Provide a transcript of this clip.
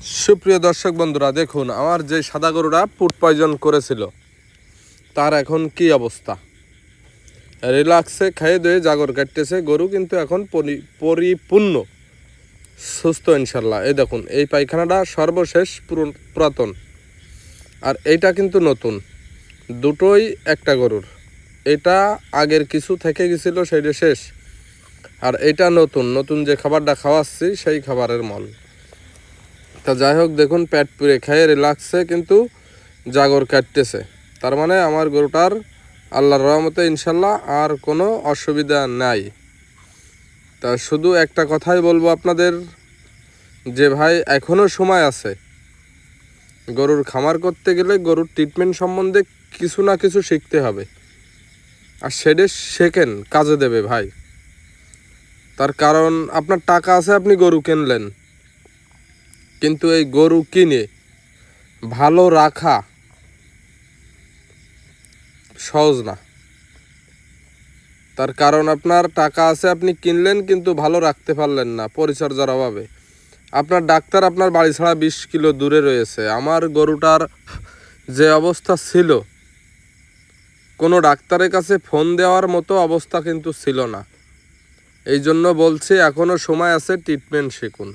সুপ্রিয় দর্শক বন্ধুরা, দেখুন আমার যে সাদা গরুটা ফুড পয়জন করেছিল তার এখন কি অবস্থা। রিল্যাক্সে খেয়ে দিয়ে জাগর কাটতেছে গরু, কিন্তু এখন পরিপূর্ণ সুস্থ ইনশাল্লাহ। এই দেখুন, এই পায়খানাটা সর্বশেষ পুরাতন, আর এইটা কিন্তু নতুন, দুটোই একটা গরুর। এটা আগের কিছু থেকে গেছিলো, সেইটা শেষ, আর এটা নতুন নতুন যে খাবারটা খাওয়াচ্ছি সেই খাবারের মল। তা যাই হোক, দেখুন পেট পুড়ে খেয়ে রিল্যাক্সে কিন্তু জাগর কাটতেছে। তার মানে আমার গরুটার আল্লাহর রহমতে ইনশাল্লাহ আর কোনো অসুবিধা নাই। তা শুধু একটা কথাই বলবো আপনাদের, যে ভাই এখনও সময় আছে। গরুর খামার করতে গেলে গরুর ট্রিটমেন্ট সম্বন্ধে কিছু না কিছু শিখতে হবে, আর সেটা শেখেন, কাজে দেবে ভাই। তার কারণ আপনার টাকা আছে, আপনি গরু কিনলেন, কিন্তু এই গরু কিনে ভালো রাখা সহজ না। তার কারণ আপনার টাকা আছে, আপনি কিনলেন, কিন্তু ভালো রাখতে পারলেন না পরিচর্যার অভাবে। আপনার ডাক্তার আপনার বাড়ি ছাড়া 20 কিলো দূরে রয়েছে। আমার গরুটার যে অবস্থা ছিল, কোনো ডাক্তারের কাছে ফোন দেওয়ার মতো অবস্থা কিন্তু ছিল না। এই জন্য বলছি, এখনও সময় আছে, ট্রিটমেন্ট শিখুন।